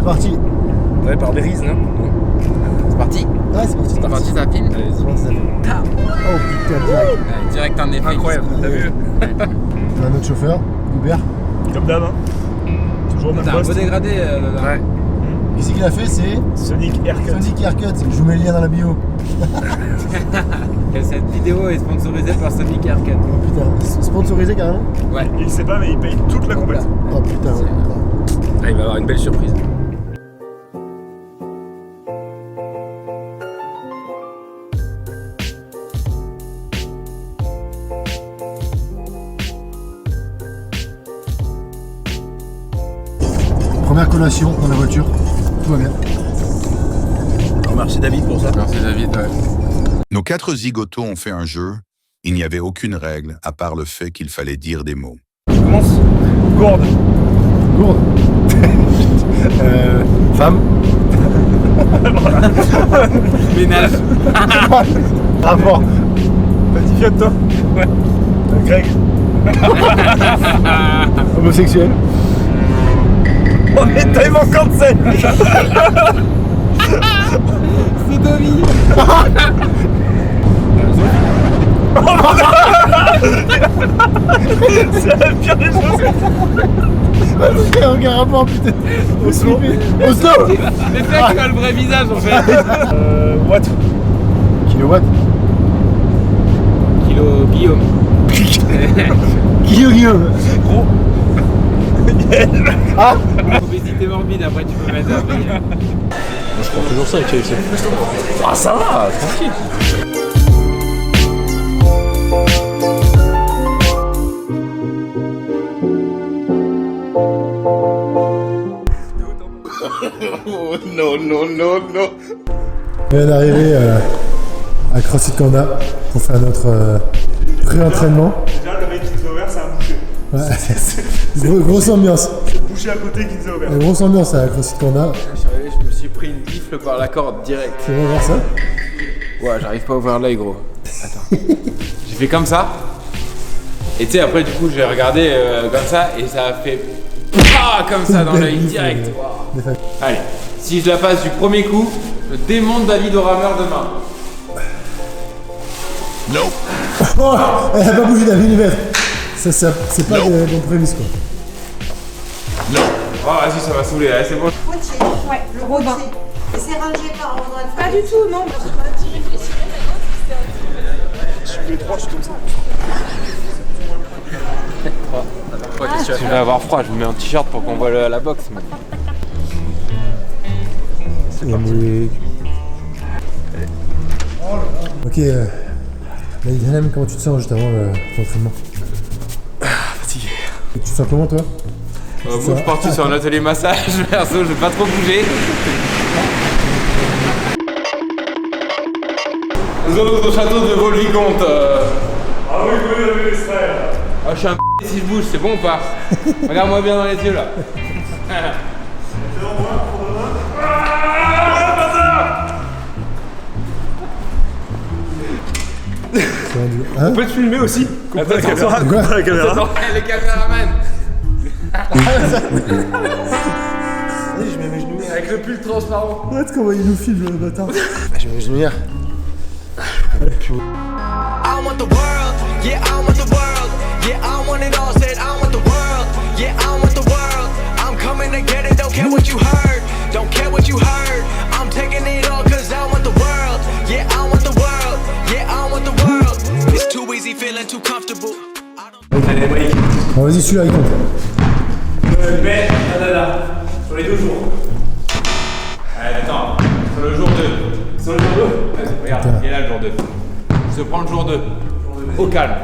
C'est parti. Ouais, par Beriz, non? C'est parti. Ouais, c'est parti. C'est parti, ça filme. Allez, C'est parti, ça fait. Oh putain, direct. Ouais, direct un effet. incroyable, t'as vu? On a notre chauffeur, Hubert. Comme d'hab, hein. Toujours même T'as un poste. peu dégradé. Ouais. Ici qu'il a fait, c'est Sonic Haircut. Sonic Haircut. Je vous mets le lien dans la bio. Cette vidéo est sponsorisée par Sonic Haircut. Oh putain, sponsorisé carrément. Ouais. Il sait pas, mais il paye toute la complète. Oh putain, ouais. Ah, il va avoir une belle surprise. Première collation dans la voiture. Tout va bien. Merci David pour ça. Merci David. Ouais. Nos 4 zigotos ont fait un jeu. Il n'y avait aucune règle à part le fait qu'il fallait dire des mots. Je commence. Gourde. Gourde. Femme. Ménage. Rapport. Petit fiat toi. Ouais. Greg. Homosexuel. On est tellement cancel. Sodomie. C'est la pire des choses. Aucun rapport, putain. Oslo. Oslo. Mais c'est quoi le vrai visage en fait? What? Kilowatt. Kilo Guillaume. Guillaume. Gros. Ah. Obésité morbide, après tu peux mettre un prix. Je prends toujours ça avec KFC. Ah ça va, tranquille. Oh non, non, non, non. On vient d'arriver à CrossFit Kanda pour faire notre pré-entraînement. Déjà le mec qui nous a ouvert c'est un boucher. Ouais. Grosse ambiance. C'est le boucher à côté qui nous a ouvert. Grosse ambiance à CrossFit Kanda. Je suis arrivé, je me suis pris une gifle par la corde direct. Tu vas voir ça? Ouais, j'arrive pas à ouvrir l'œil gros. Attends. J'ai fait comme ça. Et tu sais, après du coup j'ai regardé comme ça et ça a fait comme ça dans l'œil direct. Wow. Allez, si je la passe du premier coup, je démonte David au rameur demain. Non. Oh, elle a pas bougé David Hubert. Ça c'est pas de bon prémisse quoi. Non. Oh vas-y, ça va saouler, allez, c'est bon. Routier, ouais, le Robin. Et c'est rangé par ordre alphabétique. Pas du tout, non. Les trois, je suis comme ça. Je vais avoir froid, je me mets un t-shirt pour qu'on voit la boxe. Mais... Ok, Helem, comment tu te sens juste avant l'entraînement? Fatigué. Tu te sens comment toi? moi je suis parti sur un atelier massage, perso, je vais pas trop bouger. Nous allons au château de Vaux-le-Vicomte. Ah oui, oui, frère. Ah, je suis un si je bouge, c'est bon ou pas? Regarde-moi bien dans les yeux là. Hein? On peut te filmer aussi. Coupe la caméra. Quoi? Coupe la caméra. Les caméramans. Vas-y, je mets mes genoux. Avec le pull transparent. Regarde comment il nous filme le bâtard. Je mets mes genoux hier. I want the world, yeah, I want the world, yeah, I want it all, said I want the world, yeah, I want the world, I'm coming to get it, don't care what you heard, don't care what you heard, I'm taking it all cause I want the world, yeah, I want the world, yeah, I want the world, it's too easy feeling too comfortable. Bon, vas-y, celui-là il compte. Mais, sur les 2 jours. Allez, attends, sur le jour 2. Sur le jour 2. Vas-y, regarde, il est là le jour 2. Je te prends le jour 2. Au calme.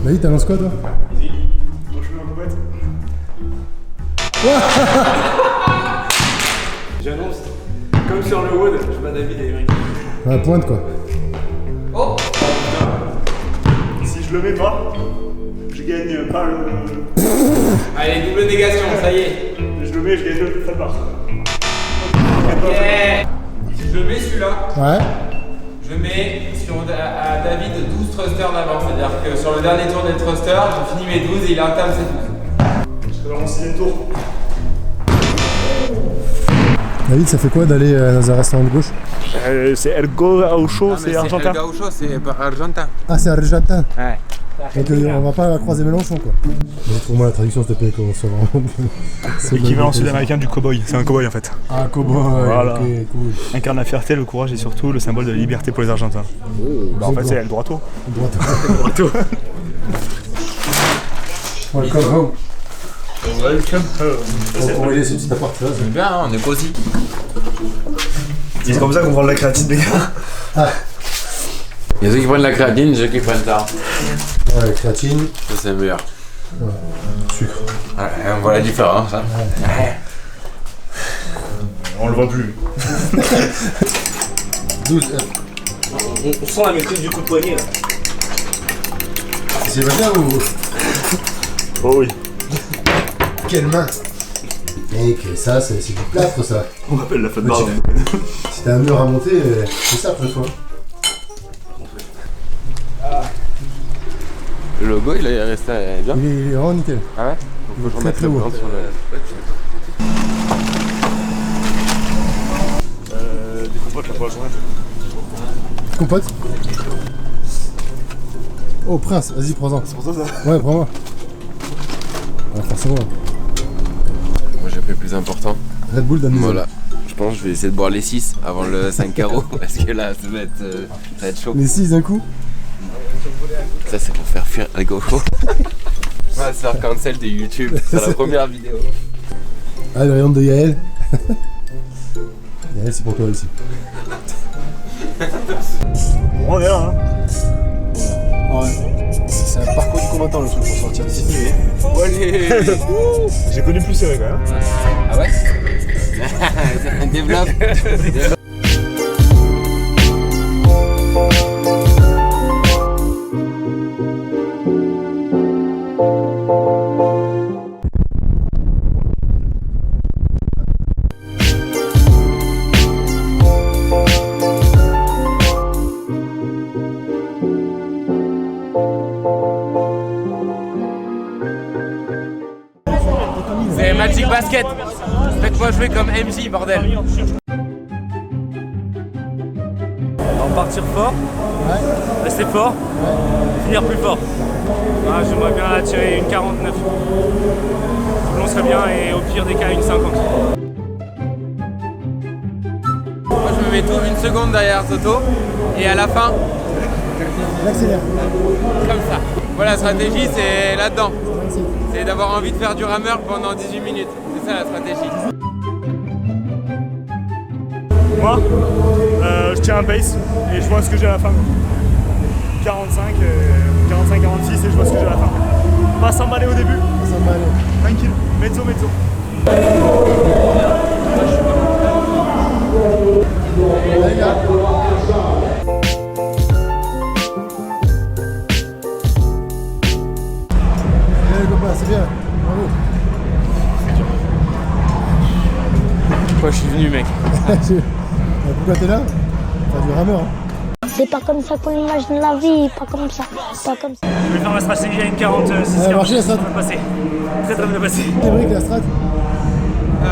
Vas-y, t'annonces quoi toi? Vas-y. Moi, je mets un boîte. J'annonce, comme sur le Wood, je bats David et Eric. À la pointe quoi. Oh. Si je le mets pas, je gagne pas le. Allez, double négation, ça y est. Je le mets, je gagne le part. Yeah. Si je mets celui-là, Ouais. je mets à David 12 thrusters d'avance. C'est-à-dire que sur le dernier tour des thrusters, j'ai fini mes 12 et il entame ses 12. Je serai dans mon 6ème tour. David, ça fait quoi d'aller dans un restaurant de gauche? C'est El Gaucho, c'est argentin. El Gaucho, c'est argentin. Ah, c'est argentin. Ouais. Donc on va pas croiser Mélenchon quoi. Trouve-moi la traduction s'il te plaît, qu'on soit vraiment. C'est l'équivalent sud-américain du cow-boy. C'est un cow-boy en fait. Ah, cowboy, Voilà. ok, cool. Incarne la fierté, le courage et surtout le symbole de la liberté pour les Argentins. Bah, en fait, c'est El Droito. Droito. Welcome home. Welcome home. On va laisser ce petit appart là. C'est bien, hein, on est cosy. C'est comme ça qu'on prend de la créatine, les gars. Il y a ceux qui prennent la créatine, ceux qui prennent ça. Ouais, créatine. Ça, c'est meilleur. Ouais. Sucre. Ouais, on voit la différence. Hein. Ouais. On le voit plus. 12 F. On sent la maîtrise du coup de poignet là. C'est bien ou. Oh oui. Quelle main! Mec, ça, c'est du plâtre ça. On appelle la fête barbe. Si t'as un mur à monter, c'est ça pour toi. Le logo, il est resté bien. Il est vraiment nickel. Ah ouais? Faut que je remette très le beau. blanc sur le. Des compotes là pour la journée. Compote? Oh Prince, vas-y prends-en. C'est pour ça ça. Ouais, prends-moi. Ah, forcément. Moi j'ai fait plus important. Red Bull donne des Voilà. Je pense que je vais essayer de boire les 6 avant le 5 carreaux parce que là ça va être chaud. Les 6 d'un coup? Ça c'est pour faire fuir un gaucho. On va se faire cancel de YouTube. C'est la première vidéo. Ah, le rayon de Yael. Yael, c'est pour toi aussi. On est là hein. Ouais. C'est un parcours du combattant le truc pour sortir d'ici. Allez. J'ai connu plus serré quand même. Ah ouais? Développe. C'est Magic Basket. Faites-moi jouer comme MJ, bordel. En partir fort, rester fort, finir plus fort. Ah, j'aimerais bien attirer une 49. Tout serait bien et au pire des cas une 50. Moi je me mets tout une seconde derrière Toto et à la fin, L'accélère. comme ça. Voilà, la stratégie c'est là-dedans. C'est d'avoir envie de faire du rameur pendant 18 minutes. C'est ça la stratégie. Moi, je tiens un pace et je vois ce que j'ai à la fin. 45, 46 et je vois ce que j'ai à la fin. Pas s'emballer au début. Tranquille, mezzo. C'est bien, bravo. Pourquoi je suis venu mec? Pourquoi t'es là? Faire du rameur. Hein. C'est pas comme ça qu'on imagine la vie, pas comme ça, pas comme ça. Je vais faire ma stratégie à une 46. Elle a marché la strat. Très bien passé. T'es brique la strat?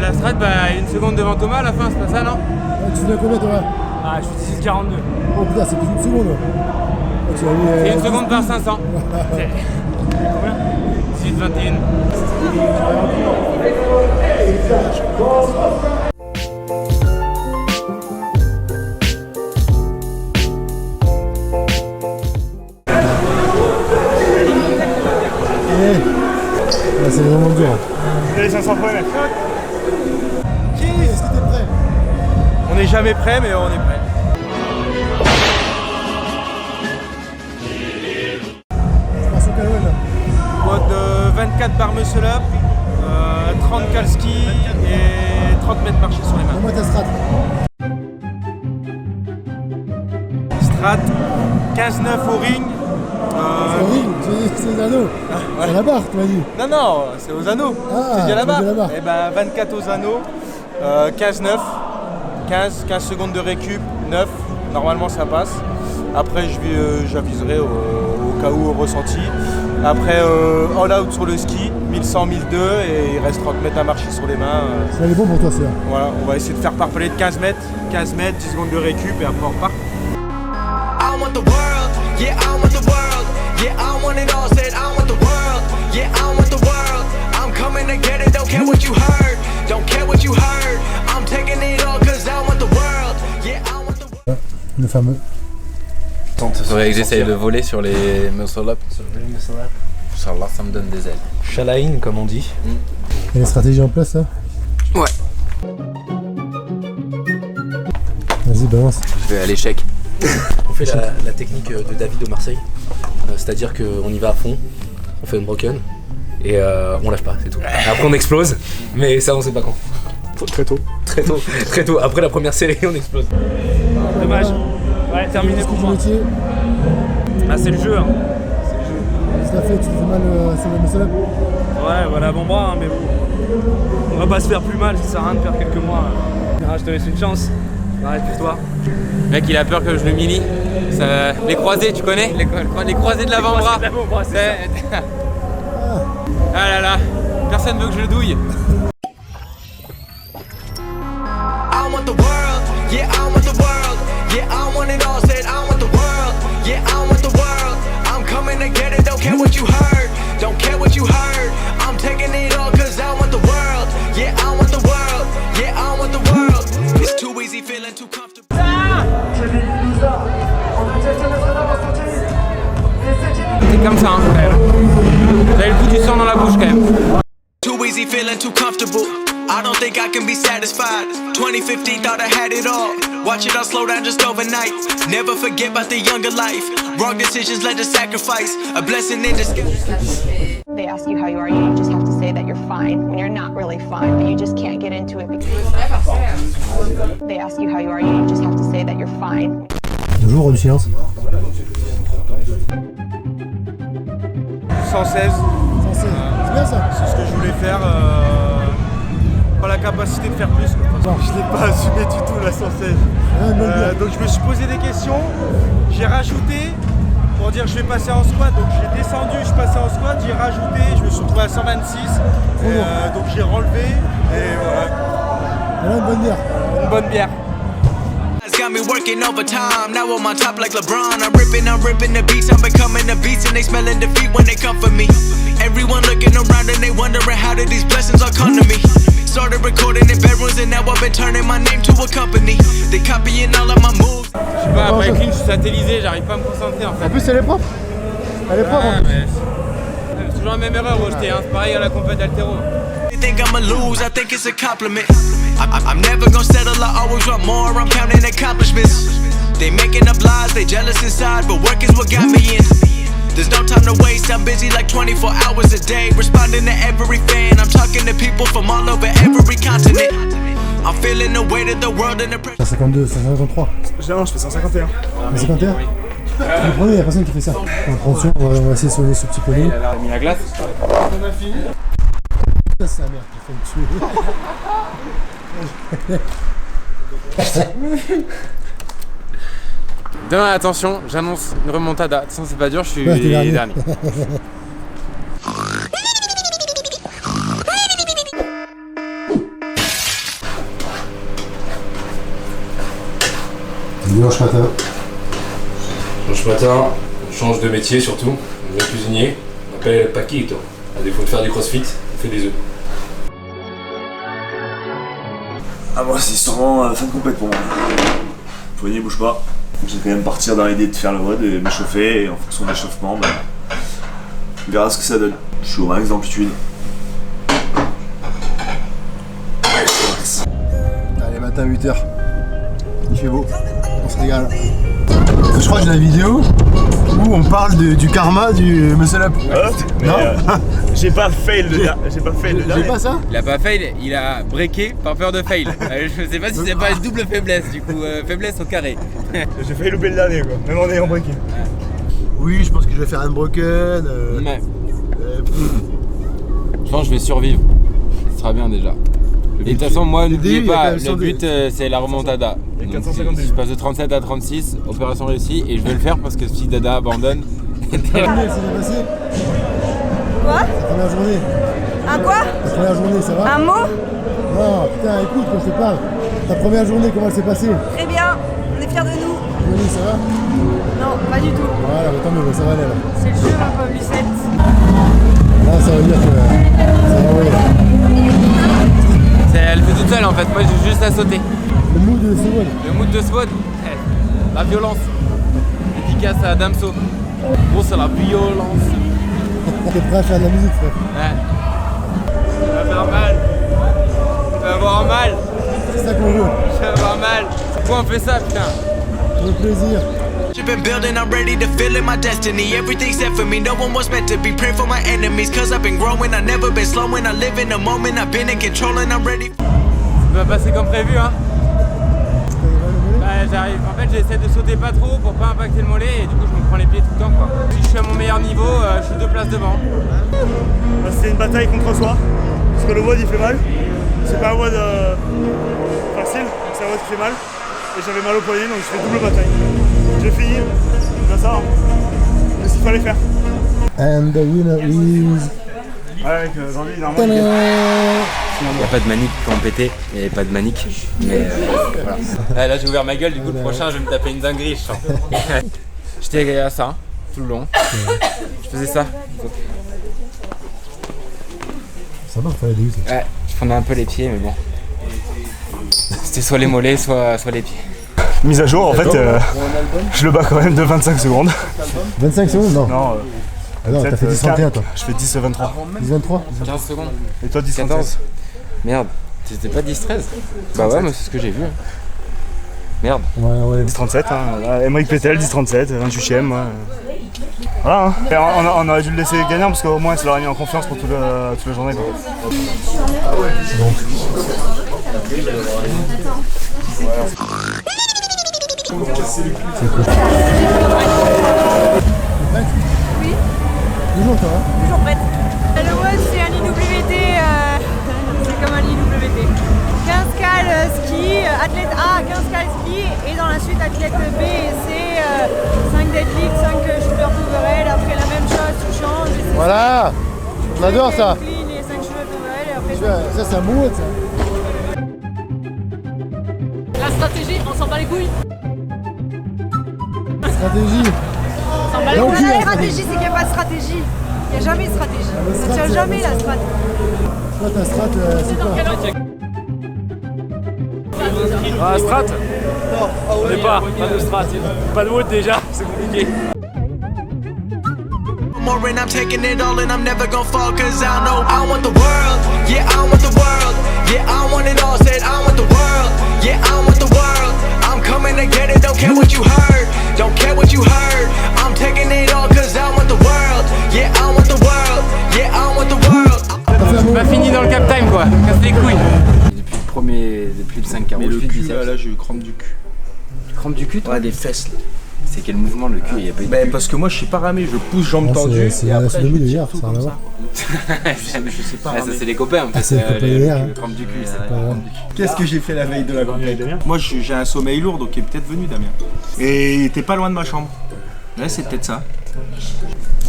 La strat, bah une seconde devant Thomas à la fin, c'est pas ça non? Tu fais combien toi? Ah, je suis 18 42. Oh putain, c'est plus une seconde. Tu as mis, C'est une seconde par 500. Combien? 18, 21. Là, c'est vraiment dur. Allez, 500 premiers. Est-ce que t'es prêt? On n'est jamais prêt mais on est prêt. Je pars sur quel web là? Mode 24 par muscle up, 30 calski et 30 mètres marché sur les mains. Donne-moi ta strat. Strat, 15-9 au ring. Au ring, c'est les anneaux. C'est la barre, tu m'as dit. Non, c'est aux anneaux. Ah, c'est bien c'est là-bas. bien là-bas. Et ben 24 aux anneaux, 15-9, 15 secondes de récup, 9. Normalement ça passe. Après j'aviserai au KO ressenti. Après, all out sur le ski, 1100, 1002 et il reste 30 mètres à marcher sur les mains. Ça allait bon pour toi, ça. Voilà, on va essayer de faire par palais de 15 mètres, 10 secondes de récup et après on repart. I want the world, yeah, I want the world, yeah, I want it all, said I want the world, yeah, I want the world, I'm coming to get it, don't care what you heard, don't care what you heard, I'm taking it all cause I want the world, yeah, I want the world. Le fameux. Il faudrait que j'essaye de voler sur les muscle-up. Inch'Allah, ça me donne des ailes. Shalain, comme on dit. Et les stratégies en place, là? Ouais. Vas-y, balance. Je vais à l'échec. On fait la technique de David au Marseille. C'est-à-dire qu'on y va à fond, on fait une broken et on lâche pas, c'est tout. Après on explose, mais ça on sait pas quand. Très tôt. Très tôt, très tôt. Après la première série, on explose. Dommage. Ouais, terminé pour moi. Métier. Ah, c'est le jeu. Hein. Qu'est-ce que t'as fait? Tu te fais mal sur le muscle-up? Ouais, voilà, avant-bras, hein, mais bon. On va pas se faire plus mal, ça sert à rien de perdre quelques mois. Ah, je te laisse une chance. Arrête, toi. Le mec, il a peur que je le milie. Les croisés, tu connais les croisés de l'avant-bras. Ah là là, personne veut que je le douille. I want the world, yeah, I want the world, yeah, I want it all, said I want the world, yeah, I want the world, I'm coming to get it, don't care what you heard, don't care what you heard, I'm taking it all cause I want the world, yeah, I want the world, yeah, I want the world, it's too easy feeling too comfortable. C'est comme ça, hein, quand même. J'avais le goût du sang dans la bouche, quand même. Too easy feeling too comfortable, I don't think I can be satisfied, 2015 thought I had it all, watch it all slow down just overnight, never forget about the younger life, wrong decisions led to sacrifice, a blessing in disguise. They ask you how you are, you just have to say that you're fine when you're not really fine, but you just can't get into it because they ask you how you are, you just have to say that you're fine. Toujours du silence. 116. C'est bien ça. C'est ce que je voulais faire. Pas la capacité de faire plus. Je l'ai pas assumé du tout la 116. Donc je me suis posé des questions. J'ai rajouté pour dire je vais passer en squat. Donc j'ai descendu, je passais en squat, j'ai rajouté, je me suis retrouvé à 126. Donc j'ai relevé et voilà. Une bonne bière. Une bonne bière. Got me working overtime, now I'm on top like LeBron. I'm ripping the beats, I'm becoming the beats, and they smelling defeat when they come for me. Everyone looking around and they wondering how did these blessings all come to me. Started recording in bedrooms and now I've been turning my name to a company. They copying all of my moves. Je sais pas, après clean, je suis satellisé, j'arrive pas à me concentrer en fait. En plus, elle est propre. Elle est propre. Ouais, mais c'est toujours la même erreur, rejeter, hein. C'est pareil à la compète altéro. They think I'ma lose, I think it's a compliment. I'm never gonna settle, I always want more, I'm counting accomplishments. They making up lies, they jealous inside, but work is what got me in. There's no time to waste, I'm busy like 24 hours a day, responding to every fan, I'm talking to people from all over every continent. I'm feeling the weight of the world and the pressure. 152, 153. Non, je fais 151. 151. Vous prenez, il y a personne qui fait ça. Attention, on va essayer de sauver ce petit poney. Elle a mis la glace. On a fini. Ça, c'est la merde qui fait me tuer. Demain, attention, j'annonce une remontada. De toute façon, c'est pas dur, je suis dernier. Dimanche matin. Dimanche matin, on change de métier surtout. On devient cuisinier. On appelle Paquito. À défaut de faire du crossfit, on fait des œufs. Ah moi c'est sûrement fin de compète pour moi. Le poignet bouge pas. Je vais quand même partir dans l'idée de faire le WOD et m'échauffer et en fonction de l'échauffement, on verra ce que ça donne. Je suis au max d'amplitude. Allez, matin 8h. Il fait beau. On se régale. Je crois que j'ai la vidéo où on parle du karma du muscle up. Non, j'ai pas fail le dernier. J'ai pas ça. Il a pas fail, il a breaké par peur de fail. Je sais pas si c'est pas une double faiblesse du coup, faiblesse au carré. J'ai failli louper le dernier quoi, même en ayant breaké. Oui, je pense que je vais faire un broken. Ouais. Je pense que je vais survivre. Ce sera bien déjà. Et de toute façon, moi, n'oubliez pas, le but c'est la remontada. Donc, si je passe de 37 à 36, opération réussie, et je vais le faire parce que si Dada abandonne, journée, ça s'est passé? Quoi? Ta première journée? Un quoi? Ta première journée, ça va? Un mot? Non, putain, écoute quand je te parle. Ta première journée, comment elle s'est passée? Très bien, on est fiers de nous. Johnny, ça va? Non, pas du tout. Voilà, bah, tant mieux, ça va aller là. C'est le jeu, ma pauvre Lucette. Là, ça veut dire que ça va aller. Elle fait toute seule en fait, moi j'ai juste à sauter. Le mood de Swad. Le mood de Swad, la violence. Dédicace à Damso. Bon, c'est la violence. T'es prêt à faire de la musique, frère? Ouais. Ça va faire mal. Ça va avoir mal. C'est ça qu'on veut. Ça va avoir mal. Pourquoi on fait ça, putain? Avec plaisir. You've been building, I'm ready to feel in my destiny. Everything's set for me, no one was meant to be. Pray for my enemies, cause I've been growing. I've never been slowing, I live in the moment. I've been in control and I'm ready. Ça va passer comme prévu, hein. Bah, j'arrive. En fait, j'essaie de sauter pas trop pour pas impacter le mollet et du coup, je me prends les pieds tout le temps, quoi. Si je suis à mon meilleur niveau, je suis 2 places devant. C'est une bataille contre soi, parce que le WOD il fait mal. C'est pas un WOD facile, c'est un WOD qui fait mal. Et j'avais mal au poignet, donc je fais double bataille. J'ai fini, c'est ça, hein. C'est ce qu'il fallait faire. And the winner is... Ouais, avec Jean-Louis, normalement. Il n'y a pas de manique pour me péter, il n'y avait pas de manique, mais voilà. Là j'ai ouvert ma gueule, du coup le prochain je vais me taper une dinguerie, je sens. J'étais à ça, hein, tout le long. Je faisais ça. Ça va, fallait aller où? Ouais, je prenais un peu les pieds, mais bon. C'était soit les mollets, soit les pieds. Mise à jour, en fait, je le bats quand même de 25 secondes. 25 secondes? Non. Non, ah non, t'as fait 10-31 toi. Je fais 10-23. 10-23? 15 secondes. Et toi 10-14? Merde, c'était pas 10-13? Bah ouais, mais c'est ce que j'ai vu. Merde. Ouais. 10-37, hein. Emeric Pétel, 10-37, 28ème. Voilà, hein. Et on aurait dû le laisser gagnant parce qu'au moins ça l'aurait mis en confiance pour toute la journée, quoi. C'est cool. Oui, Toujours toi, hein? toujours prête. Le WOD, c'est un IWT, c'est comme un IWT. 15 cales ski, athlète A, 15 cales ski, et dans la suite athlète B et C, 5 deadlift, 5 shoulders overhead, après la même chose, tu changes. Et Voilà! On adore ça! Clean et 5 shoulders overhead, et après Tu vois, ça c'est un bon WOD ça! La stratégie, on s'en bat les couilles. Stratégie! La stratégie, c'est qu'il n'y a pas de stratégie. Il n'y a jamais de stratégie. Ça tient jamais la strat. Toi ta strat, c'est quoi? Ah, strat? On n'est pas de strat. Pas de WOD déjà, c'est compliqué. More and I'm taking it all and I'm never gonna fall cause I know I want the world, yeah I want the world, yeah I want it all, said I want the world, yeah I want the world, I'm coming to get it, don't care what you heard, don't care what you heard, I'm taking it all cause I want the world, yeah I want the world, yeah I want the world. J'ai pas fini dans le cap time quoi, casse les couilles. Depuis le 5 Mais le cul là j'ai eu crampe du cul. Crampe du cul toi? Ouais, des fesses là. C'est quel mouvement le cul? Il y a pas eu de cul. Parce que moi je suis pas ramé, je pousse jambes tendues. C'est et la après, sodomie je de hier, tire tout ça n'a rien à comme voir. Je sais pas. Ah, ça c'est les copains, en fait. c'est les copains hier, hein. Crampe du cul, C'est c'est pas grave. Qu'est-ce que j'ai fait la veille de la compète? Moi j'ai un sommeil lourd donc il est peut-être venu Damien. Et il était pas loin de ma chambre. Ouais c'est peut-être ça.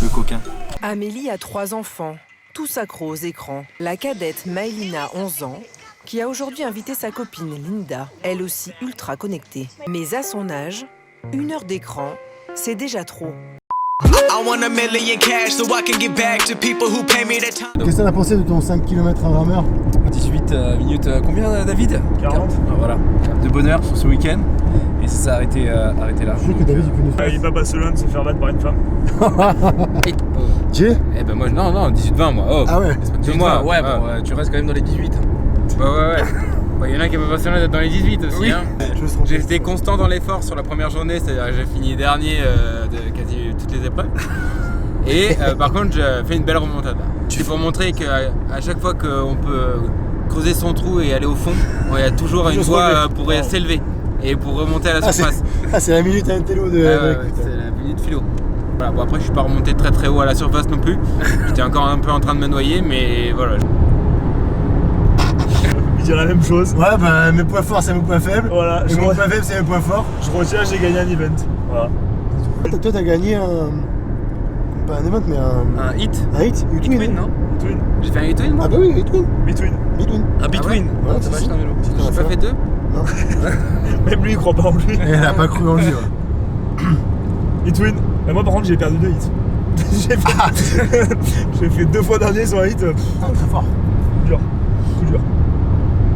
Le coquin. Amélie a 3 enfants, tous accros aux écrans. La cadette Maëlina, 11 ans, qui a aujourd'hui invité sa copine Linda, elle aussi ultra connectée. Mais à son âge, 1 heure d'écran, c'est déjà trop. I want $1 million cash so I can give back to people who pay me their time. Qu'est-ce que t'en as pensé de ton 5 km en rameur? 18 minutes, combien David? 40. Ah, voilà, de bonheur sur ce week-end. Et ça s'est arrêté là. Je sais que David il peut nous faire. Il va pas se loin de se faire battre par une femme. Jay? Eh ben moi, non, 18-20 moi. Oh. Ah ouais? 2 mois. Ouais, bon, tu restes quand même dans les 18. Ouais. Il y en a qui est pas passionné d'être dans les 18 aussi. Oui. Hein. J'ai été constant dans l'effort sur la première journée, c'est-à-dire que j'ai fini dernier de quasi toutes les épreuves. Et par contre, j'ai fait une belle remontada. C'est pour montrer qu'à chaque fois qu'on peut creuser son trou et aller au fond, il y a toujours une voie pour s'élever et pour remonter à la surface. C'est la minute à un télo de. C'est la minute philo. Voilà, bon après je suis pas remonté très haut à la surface non plus. J'étais encore un peu en train de me noyer, mais voilà. Il dit la même chose. Ouais, bah mes points forts c'est mes points faibles. Voilà. Et mon point faible c'est mes points forts. Je retiens, j'ai gagné un event. Voilà. Toi t'as gagné pas un event, mais un hit. Un hit E-twin, non E-twin. J'ai fait un E-twin, moi? Ah bah oui, E-twin. Between. Between. Un Between. Ouais, Ça va si. acheter un vélo. J'ai J'ai pas fait 2? Non. Même lui il croit pas en lui. Elle a pas cru en lui, ouais. E-twin. Mais moi par contre j'ai perdu 2 hits. J'ai fait 2 fois dernier sur un hit. Très fort. Dur. Coup dur.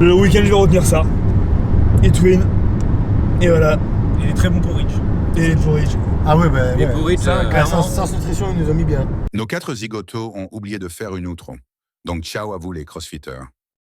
Le week-end je vais retenir ça. E-twin. Et voilà. Il est très bon pour Rich. Et pour Rich. Ah ouais, bah. Et ouais. pour Rich, Ah, clairement. sans nutrition, ils nous ont mis bien. Nos 4 zigotos ont oublié de faire une outro. Donc ciao à vous les crossfitters.